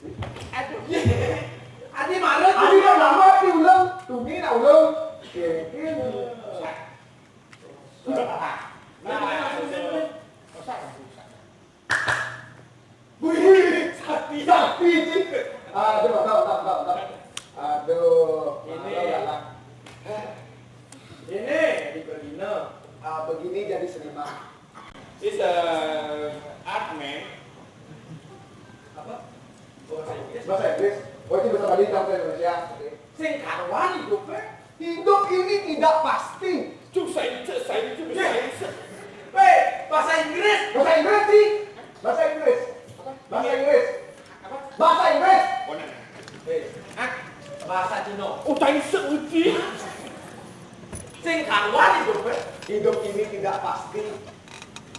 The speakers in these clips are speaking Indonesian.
Aduh. Adi marah. Adi udah lama diulang. Tunggu nak ulang. Kira. Wih, sakti sih. Aduh, Aduh, ini di Berlino. Begini jadi seniman. Is art man. Apa? Bahasa Inggris. Oh, itu bahasa Bali sampai Indonesia. Sing karuan hidup. Hidup ini tidak pasti. Saya. Weh, bahasa Inggris. Bahasa Inggris sih. Bahasa Inggris. Bahasa Inggris. Apa? Bahasa Inggris. Bahasa Cina. Oh, tadi seuti. Sing karuan hidup. Hidup ini tidak pasti.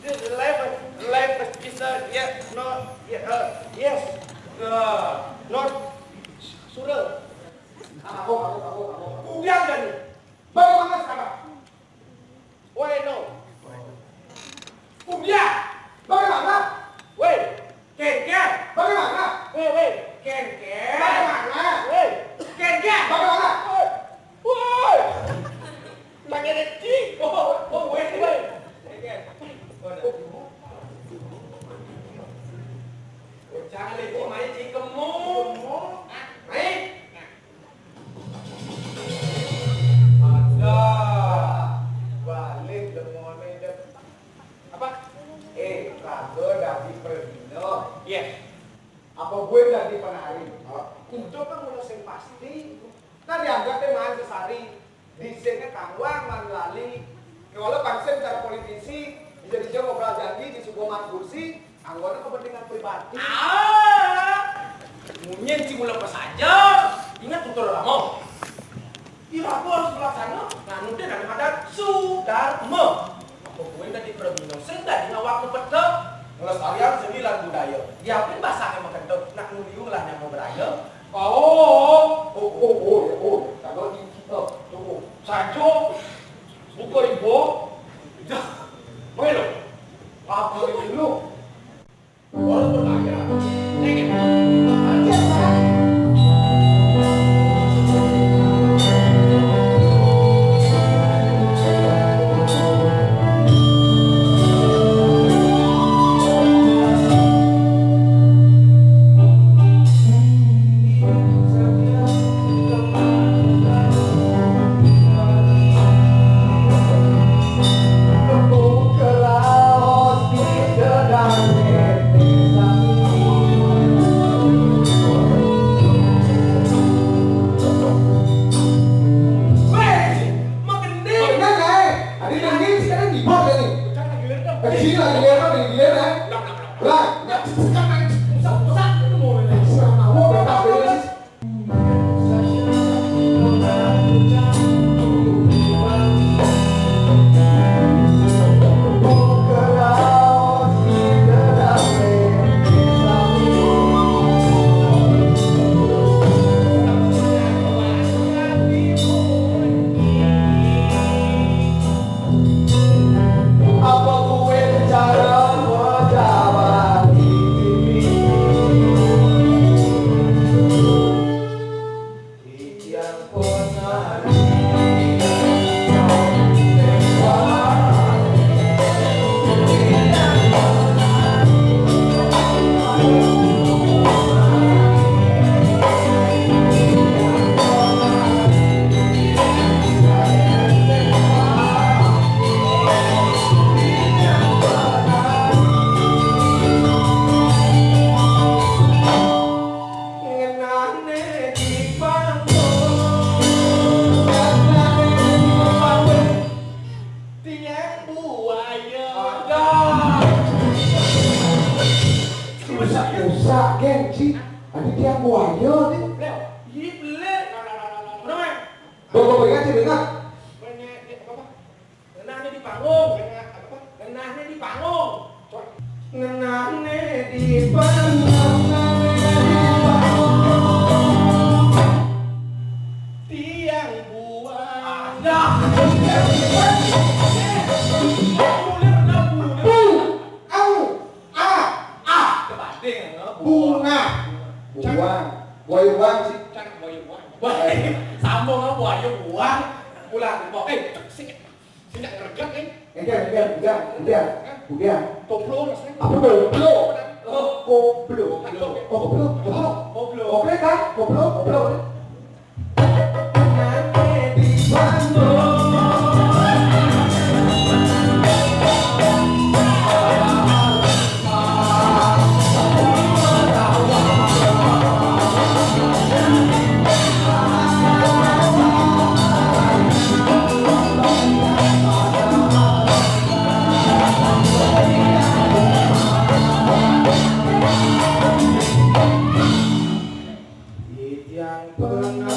Life is yes, yes, not surel. Aku. Udah kan? Bagaimana sekarang? Why no? Udah. Bagaimana? Wait, ken. Bagaimana? Wait, ken. Bagaimana? Wait, ken. Bagaimana? Woi. Lagi ada cik. Oh, wait. Jangan lagi main cik kemu. Main. Ada. Balik demone dek. Apa? Rago dari Pergino. Yes. Apa gue dari penari? Itu kan mulai sing pasti. Kan dianggap main sesari. Desainnya kangwang, man lali. Kalau pancen cara politisi, bisa dijauh ngobrol janji di sebuah man kursi, anggota kepentingan pribadi. Munyen sih mulai pas aja. Ingat tutur lama. Iraku harus pelaksana. Nganu deh daripada Sudarma. Apa gue tadi Permino sing tadi ngawak pedok. Ngelestarian seni lan budaya. Diapin bahasa emang kedok. Nak nuliu lah yang mau beraya. Oh, kalau di Tunggu. Sancho. Buka ibu. Melo. apa dulu? Harus bertanya. Nengin. Uang. Boy uang sih. Cang boy uang. Sambung apa buaya uang. Pulang kok. Sing nak kerja kan? Enggak. Bukan. Koplo rasanya. Apa koplo? Koplo. Koplo. Oke kan? Koplo. Yang pernah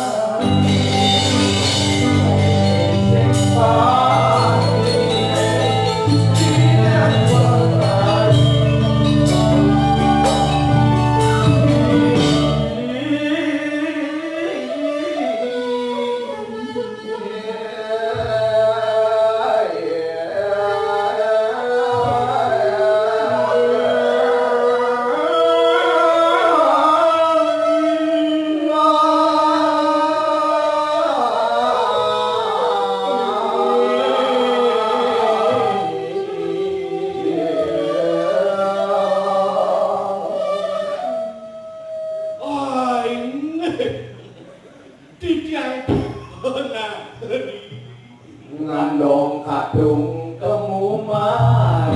ngandong kadung kemuman.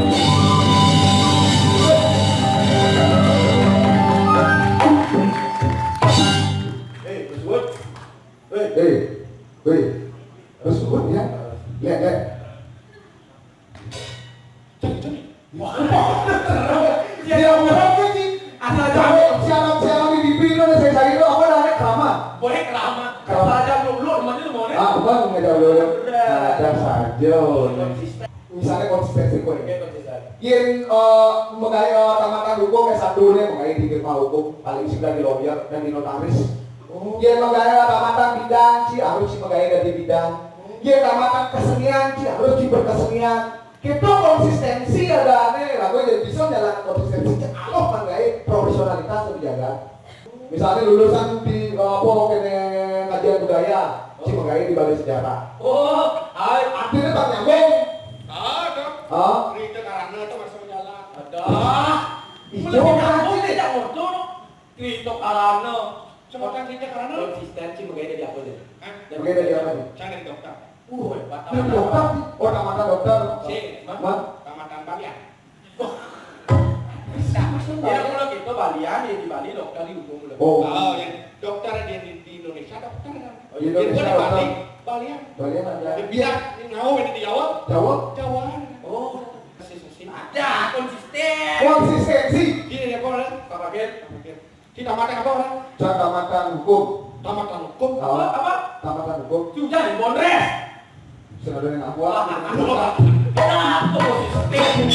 Tersebut ya. Lihat. Dia orang sih. Asal jauh siaran di video saya cari itu apa namanya kerama. Boleh kerama. Saja belum namanya tuh mau nih. Bukan nggak dulu. Ada saja. Misalnya konsistensi kok. Yang mengenai tamatan hukum S1 nih mengenai di firma hukum paling sudah di lawyer dan di notaris. Yang mengenai tamatan bidang sih harus mengenai dari bidang. Yang tamatan kesenian sih harus di berkesenian. Kita konsistensi ada nih, lagu jadi bisa jalan konsistensi. Allah mengenai profesionalitas terjaga. Misalnya lulusan di kajian budaya, sih mengenai di balai sejarah. Artinya tak nyambung. Cerita karena itu masuk jalan. Ada. Ijo Aku tidak ngordo. Cerita karena. Coba kan cerita karena. Konsistensi mengenai dari apa deh? Mengenai dari apa nih? Cang dari dokter. Hebat. Ini dokter, tamatan dokter. Tamatan Balian. Ya kalau kita Balian ya di Bali dokter di hukum loh. Oh, yang dokter di Indonesia dokter. Di Indonesia di Bali, dokter. Balian. Balian ada. Dia bilang ngau ini di Jawa. Jawa. Ada konsisten. Konsistensi. Gini ya orang. Pak Bagel. Di tamatan apa orang? Tamatan hukum. Tamatan hukum. Apa? Tamatan hukum. Sudah di Bonres. Senada dengan aku. Kenapa konsisten?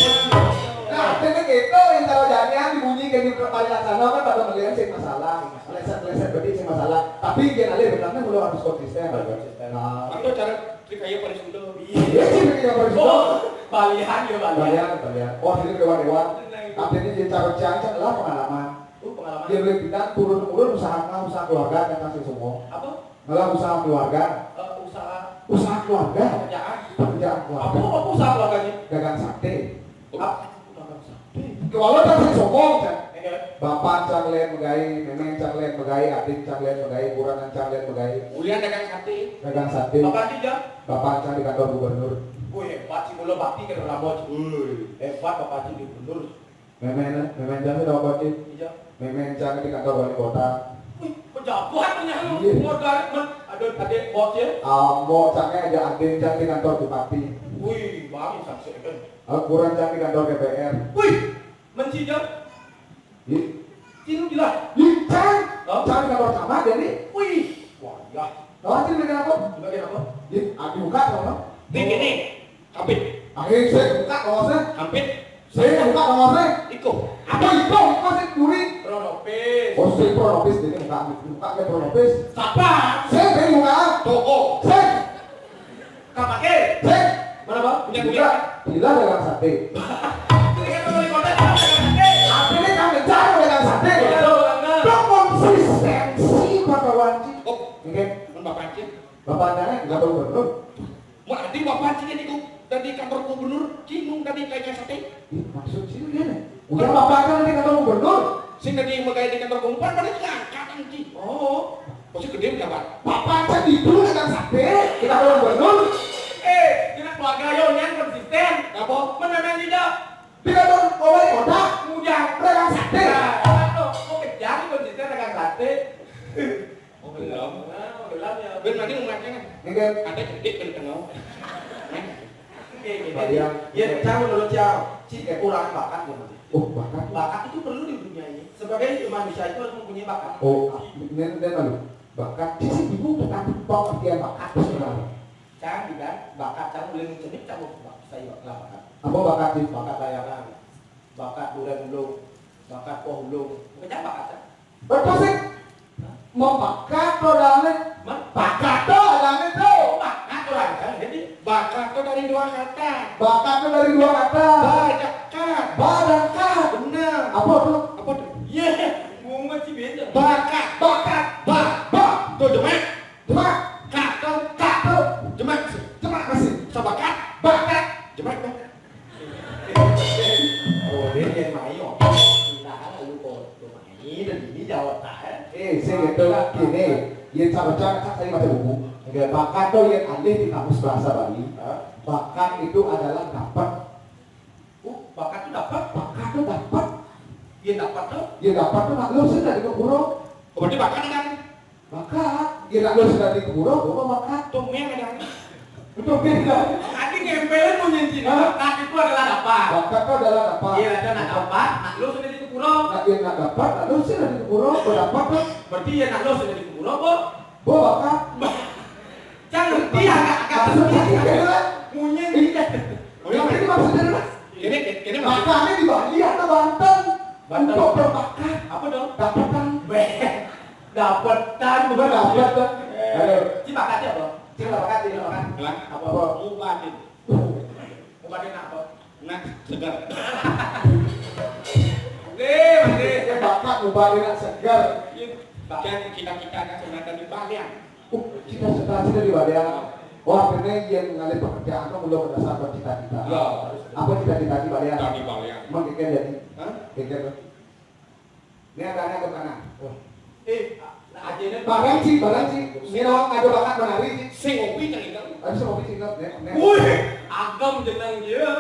Nah, jadi itu yang tahu jangan dibunyi kayak di paling sana kan pada melihat sih masalah, leset berarti sih masalah. Tapi yang alih benarnya belum harus konsisten. Nah, Atau cara trik kayak paling sudah. iya sih begini apa sih? Balian ya Balian. Balian. Oh, jadi dewan. Artinya jadi cara cancang adalah pengalaman. Pengalaman. Dia lebih bilang turun-turun usaha keluarga kan kasih semua. Apa? Malah usaha keluarga. Usaha keluarga. Pekerjaan keluarga. Apa usaha keluarganya? Dagang sate. Apa? Kalau tak saya sombong kan. Bapak canglen megai, nenek canglen megai, adik canglen megai, kuranan canglen megai. Ulian dagang sate. Dagang sate. Bapak tidak? Bapak cang di kantor gubernur. Hebat sih mula bakti ke Ramos. Hebat Bapak di gubernur. Memen cang itu apa sih? Iya. Memen cang di kantor wali kota. Pejabat punya lu. Modal ada bos ya. Mau cangnya aja adik cang di kantor bupati. Wih, bang saksi kan. Kurang cang di kantor DPR. Wih, mencinya. Cinu gila. Cang di kantor camat jadi. Wih, wah ya. Tahu sih bagian apa? Bagian apa? Adi buka sama. Ini, kampit. Akhirnya saya buka kaosnya. Kampit. Saya buka kaosnya. Iko. Apa itu? Masih duri. Pronopis. Oh, saya pronopis jadi buka ke pronopis. Siapa? Saya dari buka. Toko. Saya. Kapake. Saya. Mana bang? Punya. Bila dagang sate. Ini kan wali kota dagang sate. Artinya kami cari dagang sate. Iya, dagang. Dong konsistensi Bapak Wanci. Oh, Oke, mun Bapak Cik. Bapak Anda nggak tahu betul. Mun adi Bapak Cik itu dari kantor gubernur Cinung tadi kayak sate. Maksud sih gimana? Udah Bapak kan di kantor gubernur. Sing tadi megay di kantor gubernur pada ngangkat anjing. Oh, pasti gede kabar. Bapak kan di dulu kan sate di kantor gubernur. Kita keluarga yo yang konsisten. Apa? Menanam tidak. Di kantor oleh kota. Mudah. Regang sate. Mau kejar konsisten dengan sate. Oh, belum. Oh, belum ya. Ben nanti ngomongnya kan. Ini kan Ada gede kan tengah. Ya, saya menurut Ciao, kayak kurang bakat ya mas. oh bakat. Bakat itu perlu di dunia ini. Sebagai manusia itu harus mempunyai bakat. Oh, ini lalu bakat. Sisi ibu tentang pengertian bakat sebenarnya. Cang juga bakat, cang boleh mencenik, cang mau saya bakat. Apa bakat sih? Bakat layangan, bakat durian ulung, bakat poh ulung. Bukan bakat cang. Betul sih. Mau bakat tuh dalamnya. Bakat tuh dalamnya tuh. Bakat orang kan, jadi Bakat itu dari dua kata. Bakat tuh dari dua kata. Bakat. Bakat. Benar. Apa tuh? Apa tuh? iya, mumet sih beda. Bakat. Bakat. Ba. Tuh jemek. Cuma Kak tuh. kak tuh. Jemek. Cuma masih. Sabakat. Bakat. Jemek tuh. Oh, dia yang main oh. Nah, lu kok main dan ini jawab tak. Saya gitu gini. Yang cara saya baca buku. Bakat tuh yang ada di kamus bahasa Bali. Bakat itu adalah dapat. Bakat itu dapat. Bakat tuh dapat. Dia dapat tuh. Ya dapat tuh nak lu sudah di keburu. Oh, berarti bakat kan? Bakat. Ya nak lu sudah di keburu. Bapak bakat. Tuh men ada. Betul beda. Tadi ngempelin mau nyenci. Bakat itu adalah dapat. Bakat itu adalah dapat. Iya, ada nak dapat. Nak lu sudah di kuburo. Nak yang nak dapat, nak lu sudah di keburu. Kau dapat tuh. Berarti ya nak lu sudah di kuburo, kok. Bakat. Jangan dia agak Maksudnya adalah munyen. Oh, iya, ini maksudnya adalah Kini makanya di Bali atau Banten untuk berbakat Apa dong? dapatan Dapetan bukan dapat kan ayo Si bakatnya apa? cik bakat ini bakat Lah, apa mubatin. Obatnya apa? Nah, segar. Mandi. ya bakat ubah dengan segar Dan kita kan sebenarnya di Balian. cita-cita di Bali wah akhirnya yang mengalir pekerjaan itu belum berdasarkan cita-cita Ya, apa cita-cita di Bali di Balian. emang kekeh jadi Hah? kekeh tuh ini adanya ke mana Ajainnya barang sih ini orang ada bakat menari sih Sing ngopi kan itu. harus mau singkat nih Wih, agam jenang dia.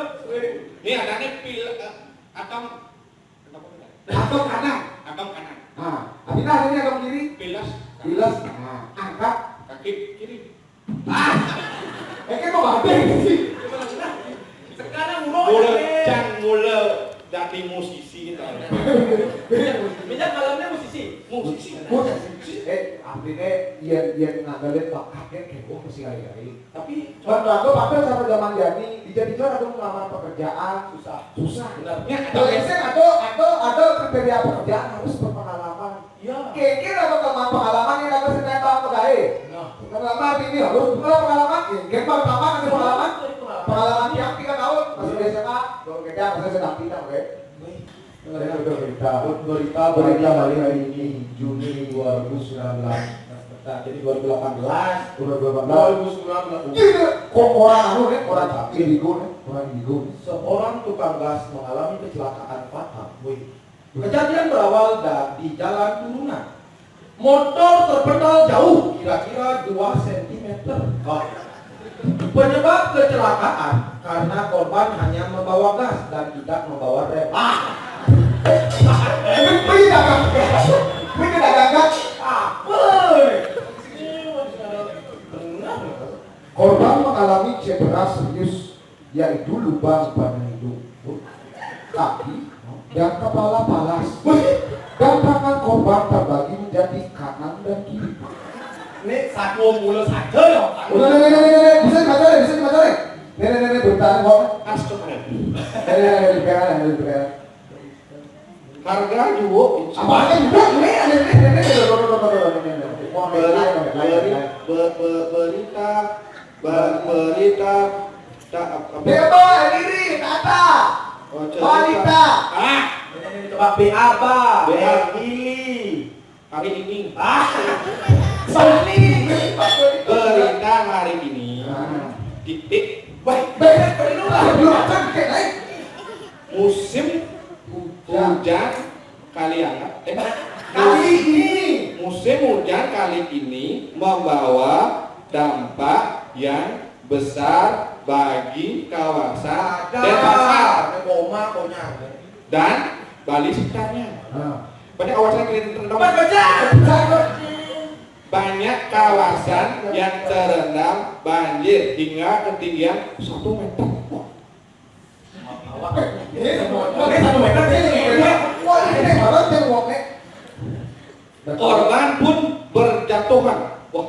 Ini adanya pil atom atau kanan atom kanan. nah abis akhirnya agak kiri Pilas bilas nah angkat kaki kiri. kok badai sih Sekarang Mula jadi musisi kita. Minyak malamnya musisi. Musisi. artinya yang ngandelin bakatnya kayak gue mesti kali-kali Tapi kan lagu pada sama zaman jadi dijadikan atau melamar pekerjaan susah benar. dosen atau kriteria pekerjaan harus berpengalaman Iya. kekir atau teman pengalaman yang dapat saya tahu pegawai pengalaman ini harus pengalaman kekir pertama nanti pengalaman yang 3 tahun masih di SMA kalau kita masih sedang kita oke berita hari ini Juni 2019 Jadi 2018. 2019 kok orang indigo Seorang tukang gas mengalami kecelakaan fatal. Kejadian berawal di jalan turunan. Motor terpental jauh, kira-kira 2 cm. Penyebab kecelakaan karena korban hanya membawa gas dan tidak membawa rem. Ini dagang gas. Apa? Korban mengalami cedera serius yaitu lubang pada hidung, kaki, dan kepala palas. Dan tangan korban terbagi menjadi kanan dan kiri. Ini satu mulut saja ya. Udah, bisa dibaca deh. Nenek bertahan kok. Nenek. Harga juga. Apanya juga berita Bebo, diri, kata. Wanita. Ah, Ini coba BA apa? BA. Pilih. hari ini. Soli. Berita hari ini. Titik. Baik, belum cengkeh, naik. Musim hujan kali hangat. Kali ini. Musim hujan kali ini membawa dampak yang besar bagi kawasan Denpasar dan Bali sekitarnya. Pada kawasan yang terendam banyak kawasan yang terendam banjir hingga ketinggian 1 meter. Korban pun berjatuhan. Wah,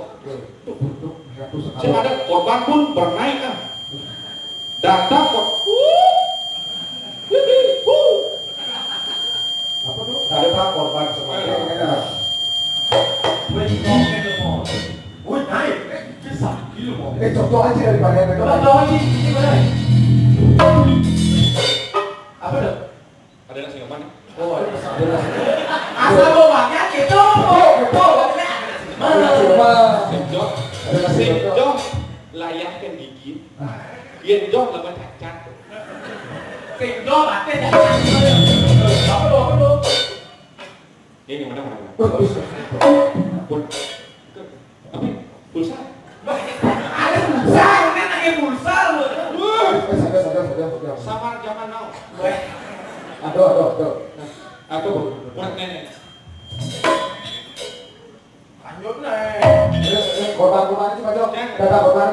ada korban pun bernaik kan. Data Data korban semuanya. Contoh aja daripada yang Apa tuh? ada nasi ngapain? Oh, ada asal bawahnya gitu. Sejauh layak kan gigit. Yenjong lepas cacat. Sejauh mati apa lu? Ini mana? Pulsa. Ada pulsa, kan ada pulsa lu. Sama zaman now. Aduh. Aku buat nenek. Lanjut nih. Korban itu macam data korban.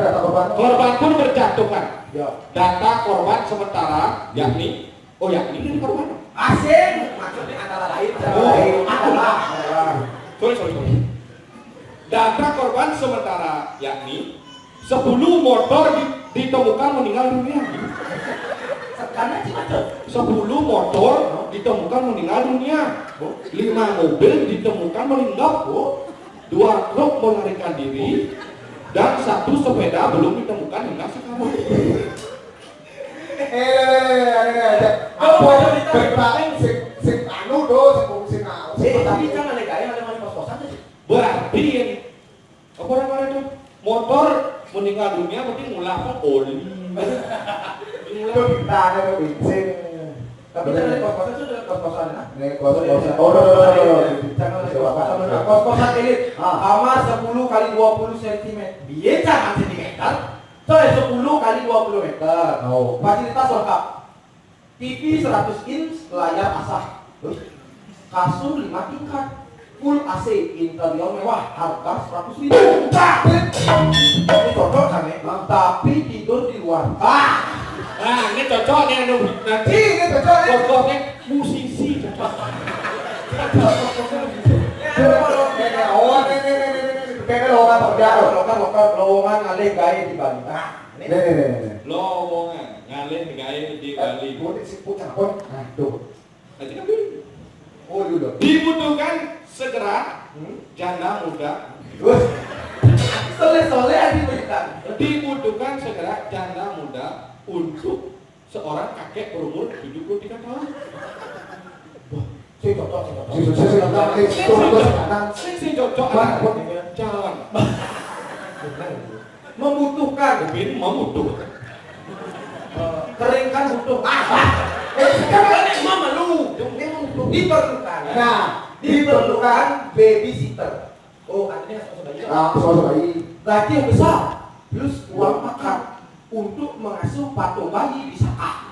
Korban pun berjatuhan. Ya. Data korban sementara yakni ini korban. Asing, maksudnya antara lain. Sorry. Data korban sementara yakni 10 motor ditemukan meninggal dunia. Sekarang sih macam 10 motor ditemukan meninggal dunia. 5 mobil ditemukan meninggal. 2 truk melarikan diri dan 1 sepeda belum ditemukan hingga sekarang. Tapi jangan legain ada mana kos-kosan aja. Berarti apa itu motor meninggal dunia berarti ngulah apa oli. Tapi jangan kos-kosan itu kos-kosan ya. Kos-kosan elit. Kamar 10 kali 20 cm. Biar jangan cm. Soalnya 10 kali 20 meter. Fasilitas lengkap. TV 100 inch, layar asah. Kasur 5 tingkat. Full AC, interior mewah, harga 100.000. Ini cocok kan ya? Tapi tidur di luar. Ini cocok nih nanti Ini cocok ya. cocoknya musisi cocok. Lowongan ngalih gaya di Bali. Lowongan ngalih gaya di Bali. Nanti kan dibutuhkan segera janda muda. Soleh Dibutuhkan segera janda muda untuk seorang kakek berumur 73 tahun. Si cocok. Si cocok jalan. Membutuhkan. Mungkin membutuhkan. Kering kan butuh. Sekarang emang malu. Diperlukan. Diperlukan babysitter. Oh, artinya sama bayi. Gaji yang besar plus uang makan untuk mengasuh patung bayi di saat.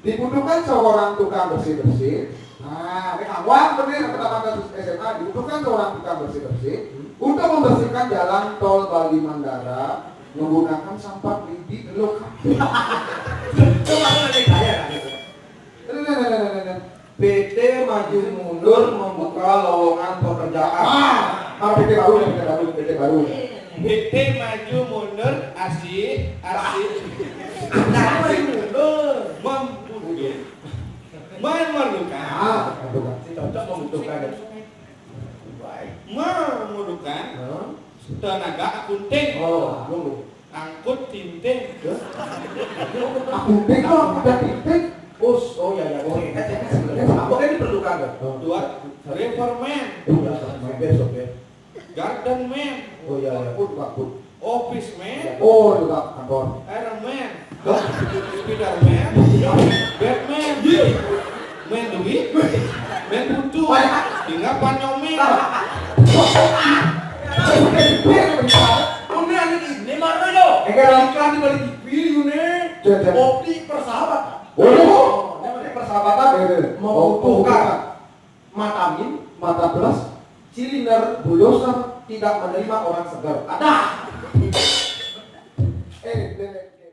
Dibutuhkan seorang tukang bersih-bersih. Ini awal bener teman-teman SMA dibutuhkan seorang tukang bersih-bersih untuk membersihkan jalan tol Bali Mandara menggunakan sampah lidi lokasi. PT maju mundur membuka lowongan pekerjaan. PT baru. PT maju mundur asik. Maju mundur. Memerlukan. Cocok membutuhkan. Memerlukan tenaga akunting. Oh, Angkut tinting. gunting kok udah titik. Oh ya, oke. Apa yang diperlukan kan? Dua, repairman, Sopir. garden man, Oh ya. office man, Oh, juga kantor. Iron Man, Spiderman, Batman, man duit, man butuh, hingga panyomen. Ini anak ini mana yo? Ikan di balik TV ini. Opti persahabatan. Oh, Namanya persahabatan membutuhkan matamin, mata belas, silinder, bulldozer tidak menerima orang segar. Ada. eh